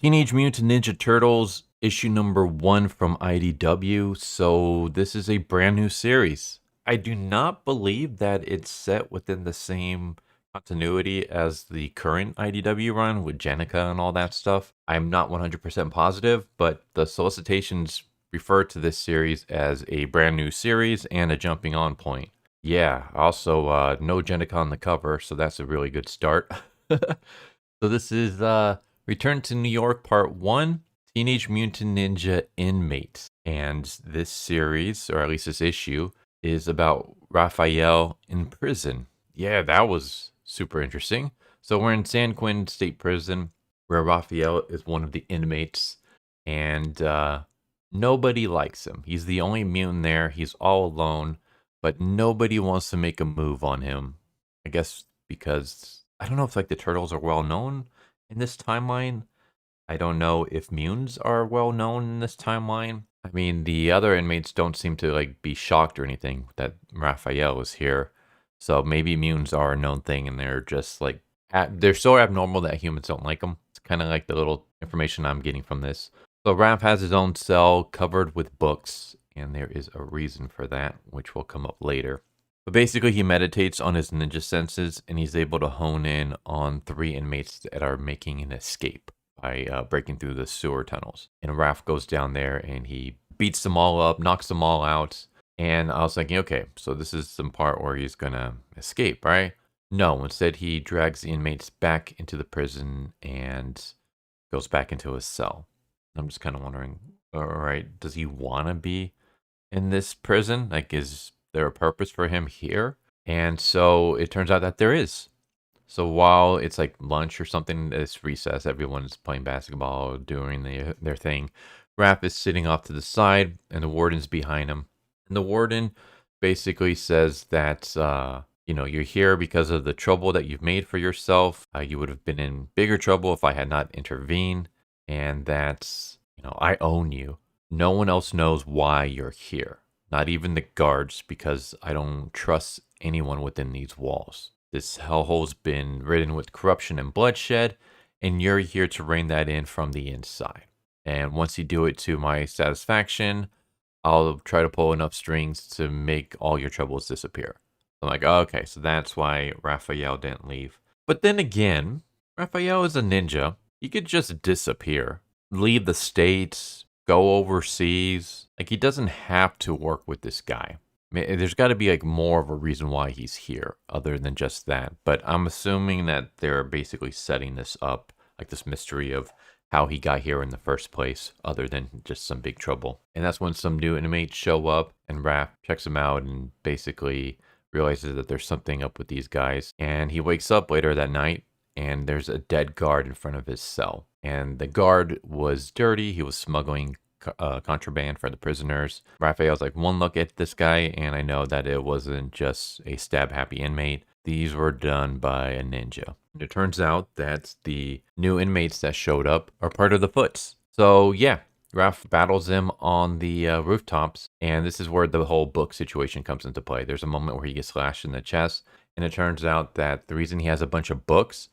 Teenage Mutant Ninja Turtles, issue number 1 from IDW. So, this is a brand new series. I do not believe that it's set within the same continuity as the current IDW run with Jenica and all that stuff. I'm not 100% positive, but the solicitations refer to this series as a brand new series and a jumping on point. Yeah, also, no Jenica on the cover, so that's a really good start. So, this is Return to New York Part 1, Teenage Mutant Ninja Inmate. And this series, or at least this issue, is about Raphael in prison. Yeah, that was super interesting. So we're in San Quentin State Prison, where Raphael is one of the inmates, and nobody likes him. He's the only mutant there. He's all alone, but nobody wants to make a move on him. I guess because I don't know if like the turtles are well known in this timeline. I don't know if mutants are well known in this timeline. I mean, the other inmates don't seem to like be shocked or anything that Raphael is here. So maybe mutants are a known thing and they're just like, they're so abnormal that humans don't like them. It's kind of like the little information I'm getting from this. So Raph has his own cell covered with books, and there is a reason for that, which will come up later. But basically, he meditates on his ninja senses, and he's able to hone in on 3 inmates that are making an escape by breaking through the sewer tunnels. And Raph goes down there, and he beats them all up, knocks them all out. And I was thinking, okay, so this is some part where he's going to escape, right? No, instead he drags the inmates back into the prison and goes back into his cell. I'm just kind of wondering, all right, does he want to be in this prison? Like, is there a purpose for him here? And so it turns out that there is. So while it's like lunch or something, it's recess, everyone's playing basketball, doing their thing. Raph is sitting off to the side, and the warden's behind him. And the warden basically says that, you're here because of the trouble that you've made for yourself. You would have been in bigger trouble if I had not intervened. And that's, I own you. No one else knows why you're here. Not even the guards, because I don't trust anyone within these walls. This hellhole's been ridden with corruption and bloodshed, and you're here to rein that in from the inside. And once you do it to my satisfaction, I'll try to pull enough strings to make all your troubles disappear. I'm like, okay, so that's why Raphael didn't leave. But then again, Raphael is a ninja. He could just disappear, leave the States, go overseas. Like, he doesn't have to work with this guy. I mean, there's got to be like more of a reason why he's here other than just that. But I'm assuming that they're basically setting this up, like this mystery of how he got here in the first place, other than just some big trouble. And that's when some new inmates show up, and Raph checks them out and basically realizes that there's something up with these guys. And he wakes up later that night, and there's a dead guard in front of his cell. And the guard was dirty. He was smuggling contraband for the prisoners. Raphael's like, one look at this guy, and I know that it wasn't just a stab-happy inmate. These were done by a ninja. And it turns out that the new inmates that showed up are part of the Foots. So yeah, Raph battles them on the rooftops, and this is where the whole book situation comes into play. There's a moment where he gets slashed in the chest, and it turns out that the reason he has a bunch of books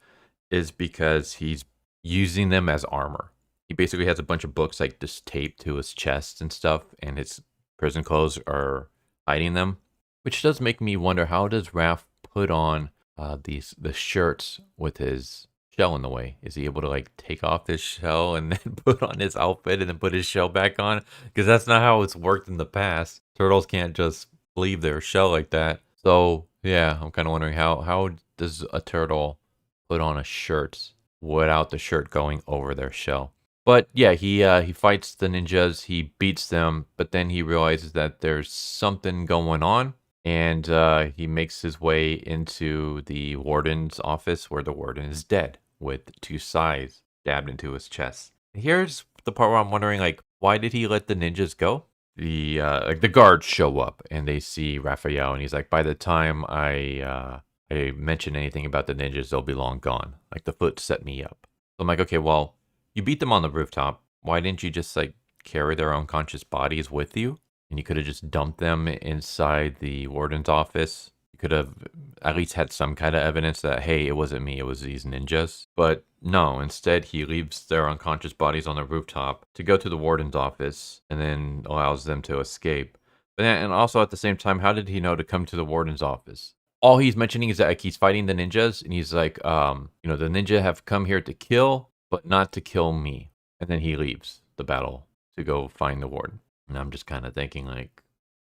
is because he's using them as armor. He basically has a bunch of books like just taped to his chest and stuff, and his prison clothes are hiding them. Which does make me wonder, how does Raph put on the shirts with his shell in the way? Is he able to like take off his shell and then put on his outfit and then put his shell back on? Because that's not how it's worked in the past. Turtles can't just leave their shell like that. So yeah, I'm kind of wondering how does a turtle put on a shirt without the shirt going over their shell? But yeah, he fights the ninjas, he beats them, but then he realizes that there's something going on, and he makes his way into the warden's office, where the warden is dead with 2 scythes stabbed into his chest. Here's the part where I'm wondering, like, why did he let the ninjas go? The guards show up and they see Raphael, and he's like, by the time I mention anything about the ninjas, they'll be long gone. Like, the Foot set me up. So I'm like, okay, well, you beat them on the rooftop. Why didn't you just like carry their unconscious bodies with you? And you could have just dumped them inside the warden's office. You could have at least had some kind of evidence that, hey, it wasn't me, it was these ninjas. But no, instead he leaves their unconscious bodies on the rooftop to go to the warden's office and then allows them to escape. But then, and also at the same time, how did he know to come to the warden's office? All he's mentioning is that like he's fighting the ninjas, and he's like, the ninja have come here to kill, but not to kill me. And then he leaves the battle to go find the warden. And I'm just kind of thinking like,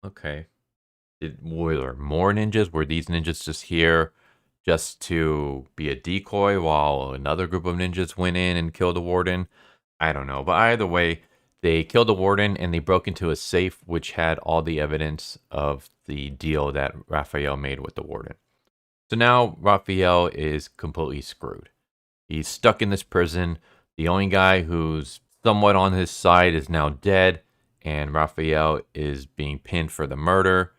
okay, were there more ninjas? Were these ninjas just here just to be a decoy while another group of ninjas went in and killed the warden? I don't know. But either way, they killed the warden and they broke into a safe which had all the evidence of the deal that Raphael made with the warden. So now Raphael is completely screwed. He's stuck in this prison. The only guy who's somewhat on his side is now dead, and Raphael is being pinned for the murder.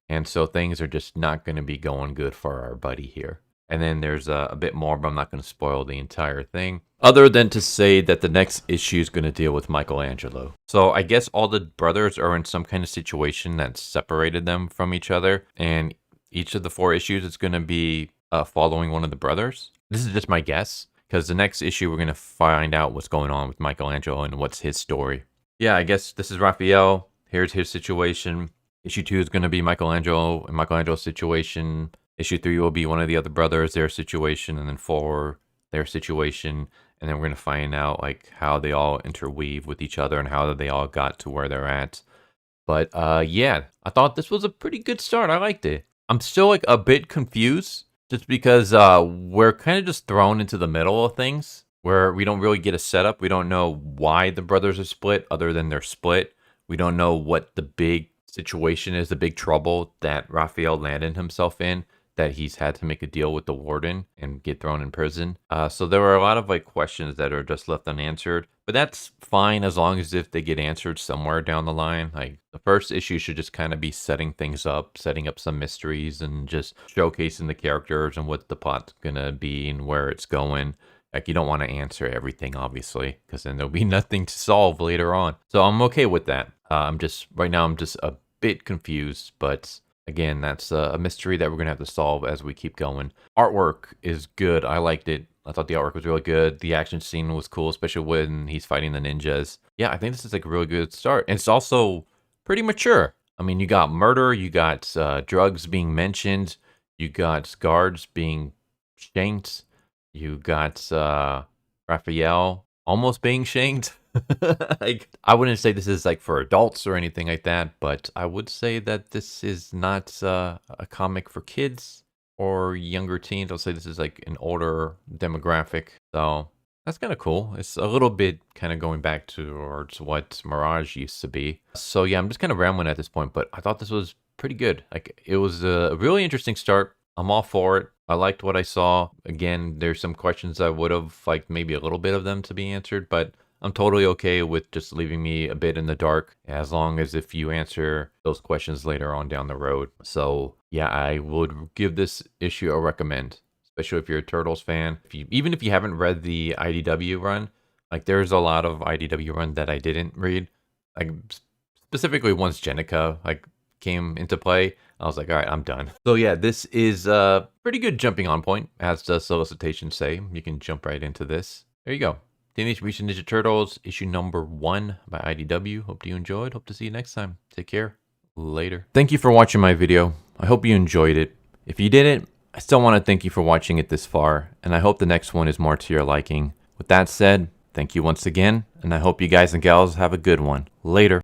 And so things are just not going to be going good for our buddy here. And then there's a bit more, but I'm not going to spoil the entire thing. Other than to say that the next issue is going to deal with Michelangelo. So I guess all the brothers are in some kind of situation that separated them from each other. And each of the 4 issues is going to be following one of the brothers. This is just my guess, because the next issue we're going to find out what's going on with Michelangelo and what's his story. Yeah, I guess this is Raphael. Here's his situation. Issue 2 is going to be Michelangelo and Michelangelo's situation. Issue 3 will be one of the other brothers, their situation, and then 4, their situation. And then we're going to find out like how they all interweave with each other and how they all got to where they're at. But yeah, I thought this was a pretty good start. I liked it. I'm still like a bit confused just because we're kind of just thrown into the middle of things where we don't really get a setup. We don't know why the brothers are split other than they're split. We don't know what the big situation is, the big trouble that Raphael landed himself in, that he's had to make a deal with the warden and get thrown in prison. So there were a lot of like questions that are just left unanswered, but that's fine as long as if they get answered somewhere down the line. Like the first issue should just kind of be setting things up, setting up some mysteries and just showcasing the characters and what the plot's gonna be and where it's going. Like you don't want to answer everything, obviously, because then there'll be nothing to solve later on. So I'm okay with that. Right now I'm just a bit confused, but again, that's a mystery that we're gonna have to solve as we keep going. Artwork is good. I liked it. I thought the artwork was really good. The action scene was cool, especially when he's fighting the ninjas. Yeah, I think this is like a really good start. And it's also pretty mature. I mean, you got murder, you got drugs being mentioned, you got guards being shanked, you got Raphael almost being shanked. Like, I wouldn't say this is like for adults or anything like that, but I would say that this is not a comic for kids or younger teens. I'll say this is like an older demographic. So that's kind of cool. It's a little bit kind of going back towards what Mirage used to be. So yeah, I'm just kind of rambling at this point, but I thought this was pretty good. Like, it was a really interesting start. I'm all for it. I liked what I saw. Again, there's some questions I would have liked maybe a little bit of them to be answered, but I'm totally okay with just leaving me a bit in the dark, as long as if you answer those questions later on down the road. So yeah, I would give this issue a recommend, especially if you're a Turtles fan. Even if you haven't read the IDW run, like there's a lot of IDW run that I didn't read. Like specifically once Jenica like came into play, I was like, all right, I'm done. So yeah, this is a pretty good jumping on point, as the solicitations say. You can jump right into this. There you go. Teenage Mutant Ninja Turtles, issue number 1 by IDW. Hope you enjoyed. Hope to see you next time. Take care. Later. Thank you for watching my video. I hope you enjoyed it. If you didn't, I still want to thank you for watching it this far, and I hope the next one is more to your liking. With that said, thank you once again, and I hope you guys and gals have a good one. Later.